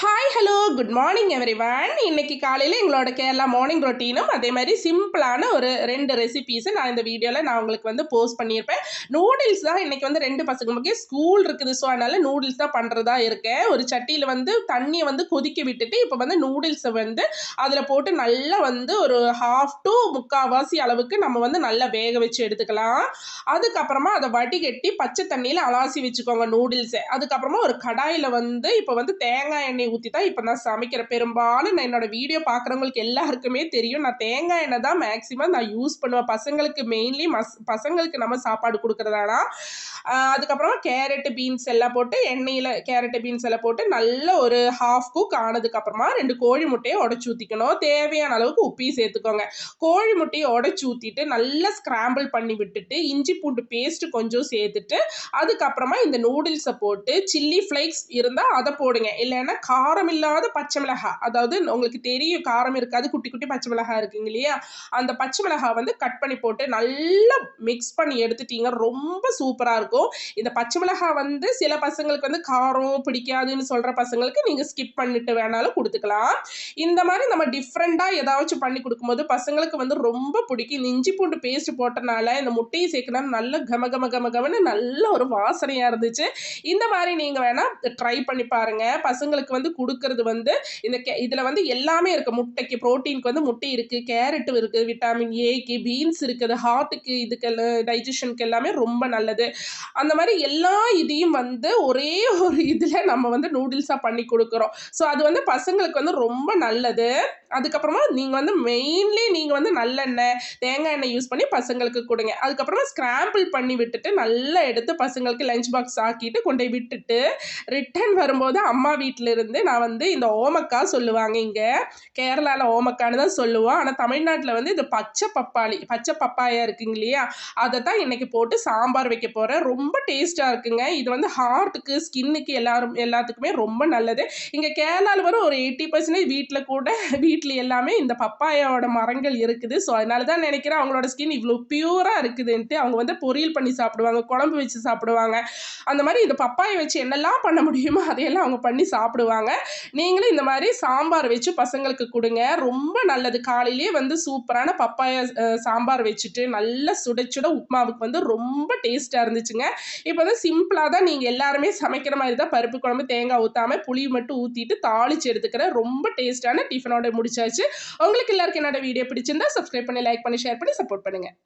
Hi hello good morning everyone. இன்னைக்கு காலையில் எங்களோட கேரளா மார்னிங் ரொட்டீனும் அதே மாதிரி சிம்பிளான ஒரு 2 ரெசிபீஸை நான் இந்த வீடியோவில் நான் உங்களுக்கு வந்து போஸ்ட் பண்ணியிருப்பேன். நூடுல்ஸ் தான் இன்னைக்கு வந்து 2 பசங்களுக்கு ஸ்கூல் இருக்குது. ஸோ அதனால் நூடுல்ஸ் தான் பண்ணுறதா இருக்கேன். ஒரு சட்டியில் வந்து தண்ணியை வந்து கொதிக்க விட்டுட்டு இப்போ வந்து நூடுல்ஸை வந்து அதில் போட்டு நல்லா வந்து ஒரு ஹாஃப் டு முக்கால்வாசி அளவுக்கு நம்ம வந்து நல்லா வேக வச்சு எடுத்துக்கலாம். அதுக்கப்புறமா அதை வடிகட்டி பச்சை தண்ணியில் அலாசி வச்சுக்கோங்க நூடுல்ஸை. அதுக்கப்புறமா ஒரு கடாயில் வந்து இப்போ வந்து தேங்காய் எண்ணெய் ஊற்றி தான் இப்போ நான் சமைக்கிறேன். பெரும்பாலும் நான் என்னோட வீடியோ பார்க்குறவங்களுக்கு எல்லாருக்குமே தெரியும், நான் தேங்காய் எண்ணெய் தான் மேக்ஸிமம் நான் யூஸ் பண்ணுவேன். பசங்களுக்கு மெயின்லி பசங்களுக்கு நம்ம சாப்பாடு கொடுக்குறதானா. அதுக்கப்புறமா கேரட்டு பீன்ஸ் எல்லாம் போட்டு எண்ணெயில் கேரட்டு பீன்ஸ் எல்லாம் போட்டு நல்ல ஒரு ஹாஃப் குக் ஆனதுக்கப்புறமா 2 கோழி முட்டையை உடச்சி ஊற்றிக்கணும். தேவையான அளவுக்கு உப்பையும் சேர்த்துக்கோங்க. கோழி முட்டையை உடச்சி ஊற்றிட்டு நல்லா ஸ்க்ராம்பிள் பண்ணி விட்டுட்டு இஞ்சி பூண்டு பேஸ்ட் கொஞ்சம் சேர்த்துட்டு அதுக்கப்புறமா இந்த நூடுல்ஸை போட்டு சில்லி ஃப்ளேக்ஸ் இருந்தால் அதை போடுங்க. இல்லைன்னா காரம் இல்லாத பச்சை மிளகாய், அதாவது உங்களுக்கு தெரியும் காரம் இருக்காது, குட்டி குட்டி பச்சை மிளகாய் இருக்குங்க இல்லையா, அந்த பச்சை மிளகாய் வந்து கட் பண்ணி போட்டு நல்லா மிக்ஸ் பண்ணி எடுத்துட்டீங்க. ரொம்ப சூப்பராக இருக்கும். இந்த பச்சை மிளகாய் வந்து சில பசங்களுக்கு வந்து காரம் பிடிக்காதுன்னு சொல்கிற பசங்களுக்கு நீங்கள் ஸ்கிப் பண்ணிட்டு வேணாலும் கொடுத்துக்கலாம். இந்த மாதிரி நம்ம டிஃப்ரெண்ட்டாக ஏதாச்சும் பண்ணி கொடுக்கும்போது பசங்களுக்கு வந்து ரொம்ப பிடிக்கும். இந்த இஞ்சி பூண்டு பேஸ்ட் போட்டனால இந்த முட்டையை சேர்க்கணும் நல்ல கம கம கம கமன்னு நல்ல ஒரு வாசனையாக இருந்துச்சு. இந்த மாதிரி நீங்கள் வேணால் ட்ரை பண்ணி பாருங்கள். பசங்களுக்கு வந்து கொடுக்கறது வந்து இதில் வந்து எல்லாமே இருக்குது. முட்டைக்கு ப்ரோட்டீனுக்கு வந்து முட்டை இருக்குது, கேரட்டு இருக்குது, விட்டாமின் ஏக்கு, பீன்ஸ் இருக்குது, ஹார்ட்டுக்கு, இதுக்கெல்லாம் டைஜஷனுக்கு எல்லாமே ரொம்ப நல்லது. அந்த மாதிரி எல்லா இதையும் வந்து ஒரே ஒரு இதில் நம்ம வந்து நூடுல்ஸாக பண்ணி கொடுக்குறோம். ஸோ அது வந்து பசங்களுக்கு வந்து ரொம்ப நல்லது. அதுக்கப்புறமா நீங்கள் வந்து மெயின்லி நீங்கள் வந்து நல்லெண்ணெய் தேங்காய் எண்ணெய் யூஸ் பண்ணி பசங்களுக்கு கொடுங்க. அதுக்கப்புறமா ஸ்க்ராம்பிள் பண்ணி விட்டுட்டு நல்லா எடுத்து பசங்களுக்கு லஞ்ச் பாக்ஸ் ஆக்கிட்டு கொண்டு போய் விட்டுட்டு ரிட்டர்ன் வரும்போது அம்மா வீட்டில் இருந்து நான் வந்து இந்த ஓமக்காய் சொல்லுவாங்க, இங்கே கேரளாவில் ஓமக்கான்னு தான் சொல்லுவோம். ஆனால் தமிழ்நாட்டில் வந்து இது பச்சை பப்பாயா இருக்குங்க இல்லையா, அதை தான் இன்னைக்கு போட்டு சாம்பார் வைக்க போகிறேன். ரொம்ப டேஸ்ட்டாக இருக்குங்க. இது வந்து ஹார்ட்டுக்கு ஸ்கின்னுக்கு எல்லாத்துக்குமே ரொம்ப நல்லது. இங்கே கேரளாவில் வர ஒரு 80% வீட்டில் எல்லாமே இந்த பப்பாயாவோட மரங்கள் இருக்குது. ஸோ அதனால தான் நினைக்கிறேன் அவங்களோட ஸ்கின் இவ்வளோ பியூராக இருக்குதுன்ட்டு. அவங்க வந்து பொரியல் பண்ணி சாப்பிடுவாங்க, குழம்பு வச்சு சாப்பிடுவாங்க. அந்த மாதிரி இந்த பப்பாயை வச்சு என்னெல்லாம் பண்ண முடியுமோ அதையெல்லாம் அவங்க பண்ணி சாப்பிடுவாங்க. நீங்களும் இந்த மாதிரி சாம்பார் வச்சு பசங்களுக்கு கொடுங்க. ரொம்ப நல்லது. காலையிலேயே வந்து சூப்பரான பப்பாயா சாம்பார் வச்சுட்டு நல்லா சுட சுட உப்புமாவுக்கு வந்து ரொம்ப டேஸ்ட்டாக இருந்துச்சுங்க. இப்போ வந்து சிம்பிளாக தான் நீங்கள் எல்லாருமே சமைக்கிற மாதிரி தான் பருப்பு குழம்பு தேங்காய் ஊற்றாமல் புளி மட்டும் ஊற்றிட்டு தாளித்து எடுத்துக்கிறேன். ரொம்ப டேஸ்ட்டான டிஃபனோட முடிச்சாச்சு. உங்களுக்கு எல்லாருக்கும் என்னோட வீடியோ பிடிச்சிருந்தா சப்ஸ்கிரைப் பண்ணி லைக் பண்ணி ஷேர் பண்ணி சப்போர்ட் பண்ணுங்கள்.